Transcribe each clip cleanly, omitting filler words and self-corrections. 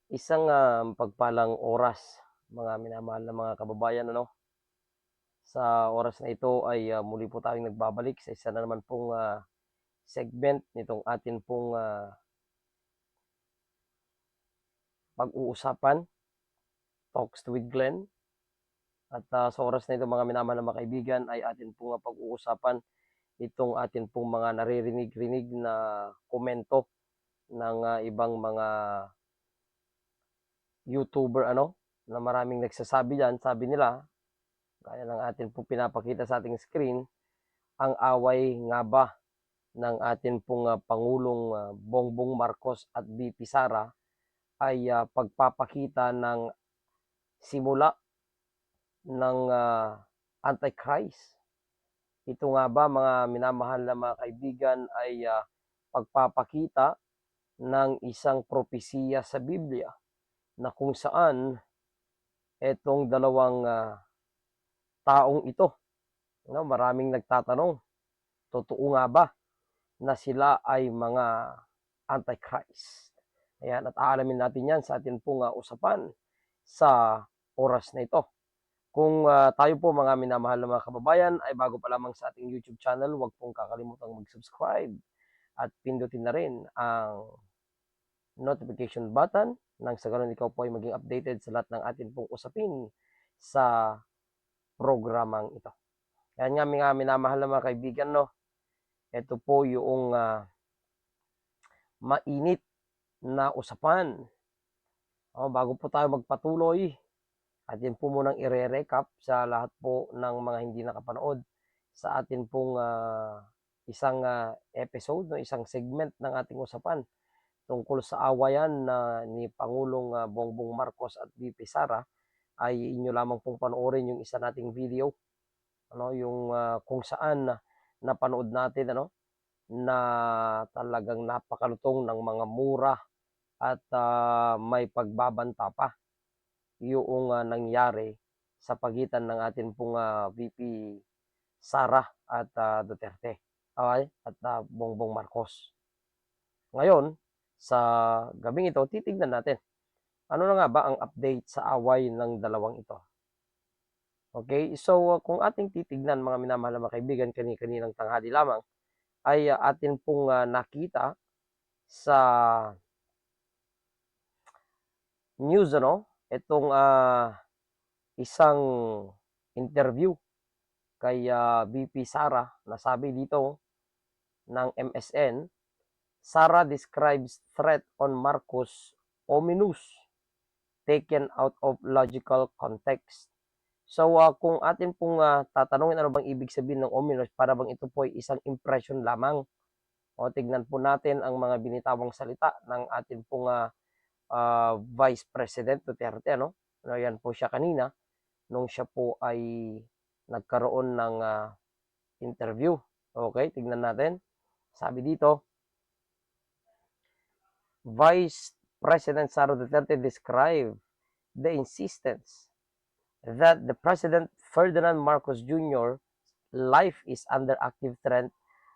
Isang pagpalang oras, mga minamahal na mga kababayan, ano? Sa oras na ito ay muli po tayong nagbabalik sa isa na naman pong segment nitong atin pong pag-uusapan, Talks with Glenn. At sa oras na ito, mga minamahal na mga kaibigan, ay atin pong pag-uusapan itong atin pong mga naririnig-rinig na komento ng ibang mga YouTuber, ano, na maraming nagsasabi diyan. Sabi nila, gaya ng atin pong pinapakita sa ating screen, ang away nga ba ng atin pong Pangulong Bongbong Marcos at VP Sara ay pagpapakita ng simula ng Antichrist. Ito nga ba, mga minamahal na mga kaibigan, ay pagpapakita ng isang propesiya sa Biblia na kung saan etong dalawang taong ito, no, maraming nagtatanong, totoo nga ba na sila ay mga Antichrist? Ayan, at aalamin natin yan sa atin pong usapan sa oras na ito. Kung tayo po, mga minamahal na mga kababayan, ay bago pa lamang sa ating YouTube channel, huwag pong kakalimutang mag-subscribe at pindutin na rin ang notification button nang sa ganun ikaw po ay maging updated sa lahat ng atin pong usapin sa programang ito. Kaya nga, mga minamahal na mga kaibigan, no, ito po yung mainit na usapan. Bago po tayo magpatuloy, at yun po munang i-recap sa lahat po ng mga hindi nakapanood sa atin pong isang episode, no, isang segment ng ating usapan tungkol sa awayan na ni Pangulong Bongbong Marcos at VP Sara, ay inyo lamang pong panoorin yung isa nating video, ano, yung kung saan napanood natin, ano, na talagang napakalutong ng mga mura at may pagbabanta pa yung nangyari sa pagitan ng atin pong VP Sara at Duterte, okay? At Bongbong Marcos. Ngayon, sa gabing ito, titignan natin ano na nga ba ang update sa away ng dalawang ito. Okay, so kung ating titignan, mga minamahal na mga kaibigan, kaninang tanghali lamang ay atin pong nakita sa news, ano, itong isang interview kay VP Sara na sabi dito ng MSN. Sara describes threat on Marcos ominous, taken out of logical context. So kung atin pong tatanungin ano bang ibig sabihin ng ominous, para bang ito po ay isang impression lamang. O tignan po natin ang mga binitawang salita ng atin pong Vice President Duterte, ano? Yan po siya kanina nung siya po ay nagkaroon ng interview. Okay, tignan natin. Sabi dito, Vice President Sara Duterte described the insistence that the President Ferdinand Marcos Jr. life is under active threat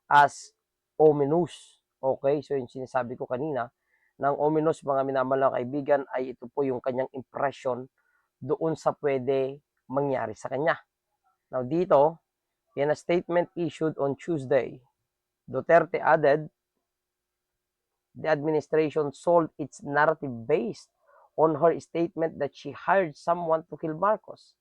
as ominous. Okay, so yung sinasabi ko kanina, ng ominous, mga minamahal na kaibigan, ay ito po yung kanyang impression doon sa pwede mangyari sa kanya. Now dito, in a statement issued on Tuesday, Duterte added, the administration sold its narrative based on her statement that she hired someone to kill Marcos.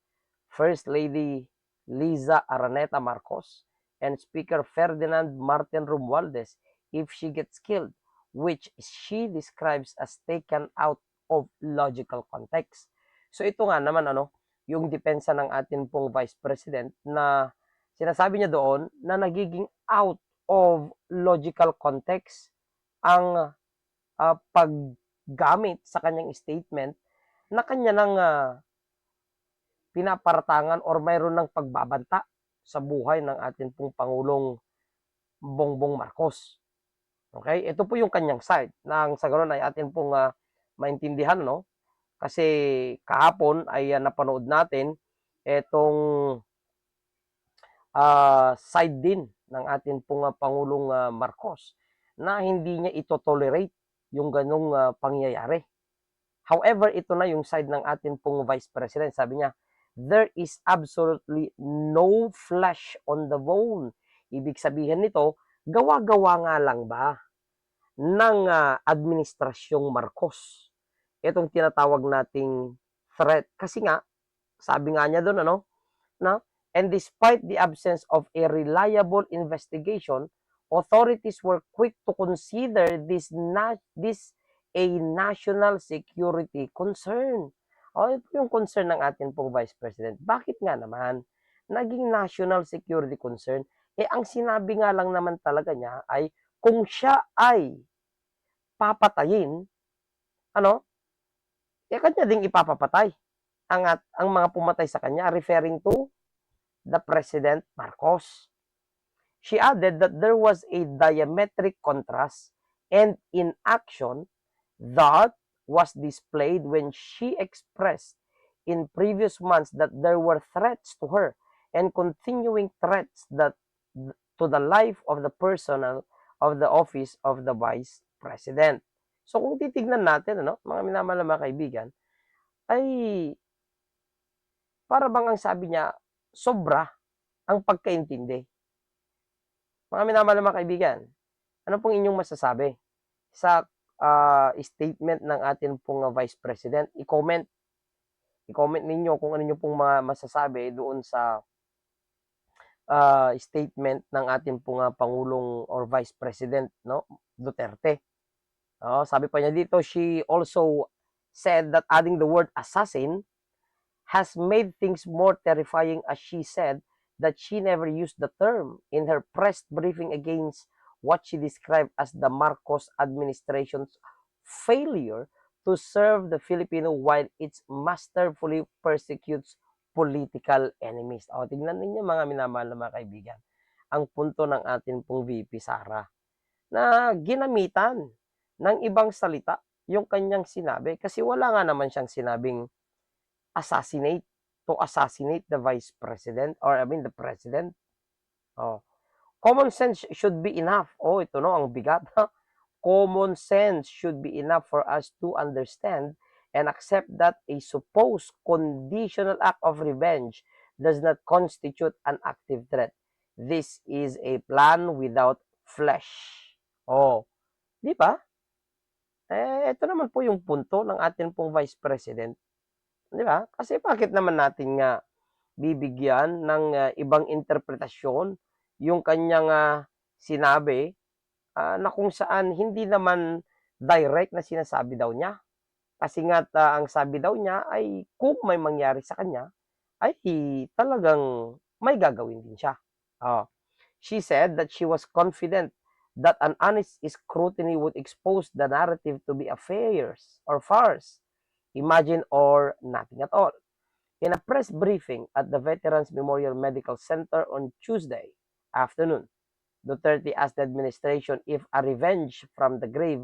First Lady Liza Araneta Marcos and Speaker Ferdinand Martin Romualdez if she gets killed, which she describes as taken out of logical context. So ito nga naman, ano, yung depensa ng atin pong Vice President, na sinasabi niya doon na nagiging out of logical context ang paggamit sa kanyang statement na kanya ng pinaparatangan or mayroon ng pagbabanta sa buhay ng ating pong Pangulong Bongbong Marcos. Okay? Ito po yung kanyang side. Nang sa ganoon ay atin pong maintindihan, no? Kasi kahapon ay napanood natin itong side din ng atin pong Pangulong Marcos na hindi niya ito tolerate yung ganong pangyayari. However, ito na yung side ng atin pong Vice President. Sabi niya, there is absolutely no flesh on the bone. Ibig sabihin nito, gawa-gawa nga lang ba ng administrasyong Marcos itong tinatawag nating threat? Kasi nga, sabi nga niya doon, no? And despite the absence of a reliable investigation, authorities were quick to consider this a national security concern. Ito yung concern ng atin pong Vice President. Bakit nga naman naging national security concern? Ang sinabi nga lang naman talaga niya ay kung siya ay papatayin, kanya ding ipapapatay ang mga pumatay sa kanya, referring to the President Marcos. She added that there was a diametric contrast and inaction that was displayed when she expressed in previous months that there were threats to her and continuing threats that to the life of the personnel of the office of the Vice President. So kung titignan natin, mga minamahal na mga kaibigan, ay para bang ang sabi niya, sobra ang pagkaintindi. Mga minamahal na mga kaibigan, ano pong inyong masasabi sa statement ng atin pong Vice President? I-comment ninyo kung ano nyo pong mga masasabi doon sa statement ng atin pong Pangulong or Vice President, Duterte. Sabi pa niya dito, she also said that adding the word assassin has made things more terrifying, as she said that she never used the term in her press briefing against what she described as the Marcos administration's failure to serve the Filipino while it masterfully persecutes political enemies. Tingnan ninyo mga minamahal na mga kaibigan, ang punto ng atin pong VP Sara na ginamitan ng ibang salita yung kanyang sinabi kasi wala nga naman siyang sinabing to assassinate the Vice President or the President. Common sense should be enough. Ito ang bigat. Common sense should be enough for us to understand and accept that a supposed conditional act of revenge does not constitute an active threat. This is a plan without flesh. Di ba? Ito naman po yung punto ng atin pong Vice President. Di ba? Kasi bakit naman natin nga bibigyan ng ibang interpretasyon yung kanyang sinabi na kung saan hindi naman direct na sinasabi daw niya. Kasi nga ang sabi daw niya ay kung may mangyari sa kanya ay talagang may gagawin din siya. She said that she was confident that an honest scrutiny would expose the narrative to be a farce, imagine, or nothing at all. In a press briefing at the Veterans Memorial Medical Center on Tuesday afternoon, Duterte asked the administration if a revenge from the grave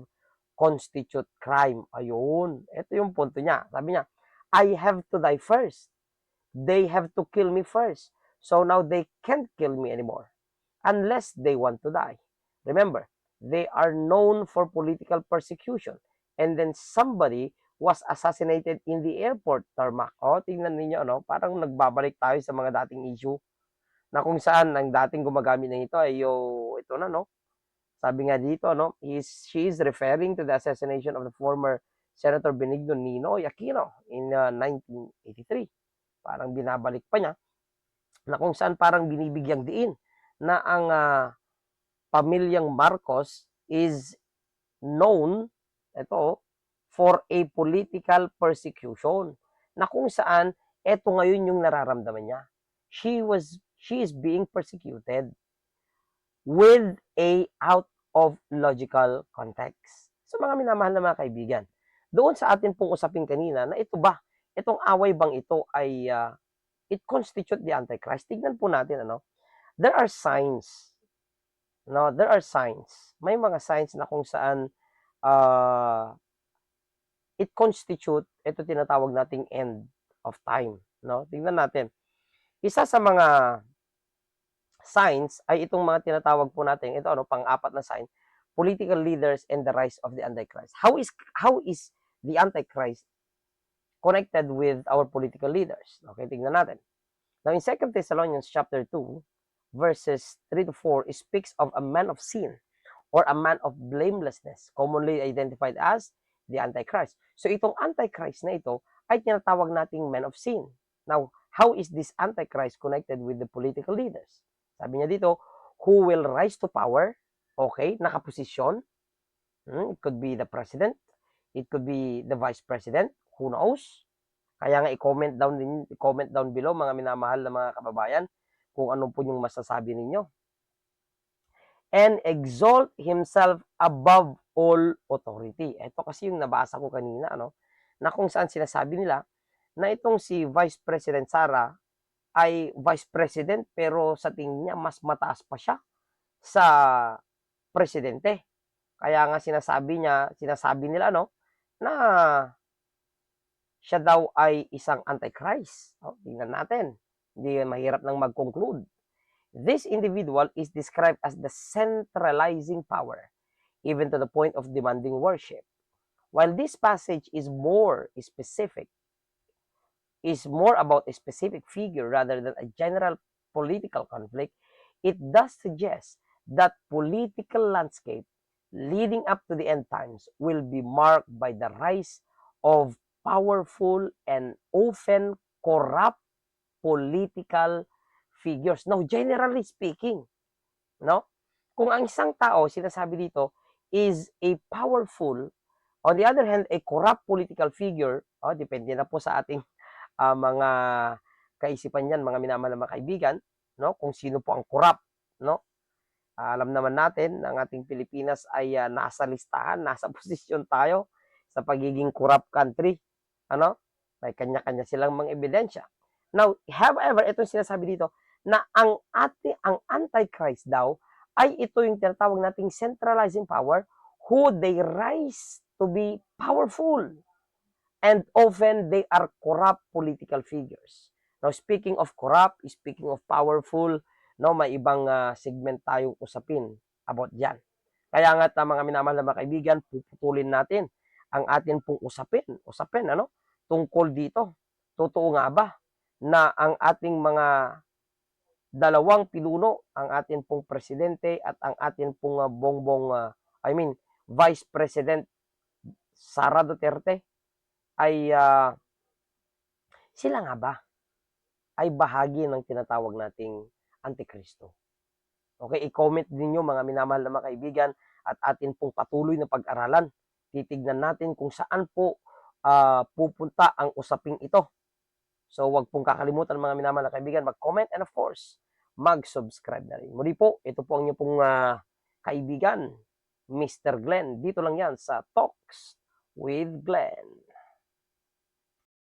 constitute crime. Ayun, ito yung punto niya. Sabi niya, I have to die first. They have to kill me first. So now they can't kill me anymore unless they want to die. Remember, they are known for political persecution. And then somebody was assassinated in the airport tarmac. Tingnan ninyo, parang nagbabalik tayo sa mga dating issue na kung saan ang dating gumagamit na ito ay ito na, sabi nga dito, she is referring to the assassination of the former Senator Benigno Ninoy Aquino in 1983. Parang binabalik pa niya na kung saan parang binibigyang diin na ang pamilyang Marcos is known for a political persecution, na kung saan eto ngayon yung nararamdaman niya. She is being persecuted with a out of logical context. So mga minamahal na mga kaibigan, doon sa atin pong usapin kanina na itong away bang ito ay it constitute the Antichrist? Tignan po natin, there are signs. There are signs. May mga signs na kung saan it constitute, ito tinatawag nating end of time. Tingnan natin. Isa sa mga signs ay itong mga tinatawag po natin, ito pang-apat na sign, political leaders and the rise of the Antichrist. How is the Antichrist connected with our political leaders. Okay, tingnan natin. Now in 2 Thessalonians chapter 2, verses 3 to 4, it speaks of a man of sin or a man of blamelessness, commonly identified as the Antichrist. So itong Antichrist na ito ay tinatawag nating man of sin. Now, how is this Antichrist connected with the political leaders? Sabi niya dito, who will rise to power, okay, nakaposisyon. It could be the president, it could be the vice president, who knows? Kaya nga i-comment down below mga minamahal na mga kababayan kung ano po yung masasabi ninyo. And exalt himself above all authority. Ito kasi yung nabasa ko kanina, na kung saan sinasabi nila na itong si Vice President Sara ay Vice President pero sa tingin niya mas mataas pa siya sa presidente. Kaya nga sinasabi nila na siya daw ay isang Antichrist. Tingnan natin. Hindi mahirap nang mag-conclude. This individual is described as the centralizing power, even to the point of demanding worship. While this passage is more about a specific figure rather than a general political conflict, it does suggest that political landscape leading up to the end times will be marked by the rise of powerful and often corrupt political figures. Now, generally speaking, kung ang isang tao, sinasabi dito, is a powerful, on the other hand, a corrupt political figure, depende na po sa ating mga kaisipan yan, mga minamahal na mga kaibigan, kung sino po ang corrupt, alam naman natin, ang ating Pilipinas ay nasa listahan, nasa posisyon tayo sa pagiging corrupt country. May kanya-kanya silang mga ebidensya. Now, however, itong sinasabi dito, na ang Antichrist daw, ay ito yung tinatawag nating centralizing power, who they rise to be powerful. And often, they are corrupt political figures. Now, speaking of corrupt, speaking of powerful, may ibang segment tayong usapin about dyan. Kaya nga mga minamahal na mga kaibigan, puputulin natin ang atin pong usapin, tungkol dito. Totoo nga ba na ang ating mga dalawang pinuno, ang atin pong presidente at ang atin pong Vice President Sara Duterte ay sila nga ba ay bahagi ng tinatawag nating Antikristo? Okay, i-comment ninyo mga minamahal na mga kaibigan at atin pong patuloy na pag-aralan. Titignan natin kung saan po pupunta ang usaping ito. So, wag pong kakalimutan mga minamahal na kaibigan, mag-comment and of course, mag-subscribe na rin. Muli po, ito po ang inyong pong kaibigan, Mr. Glenn. Dito lang yan sa Talks with Glenn.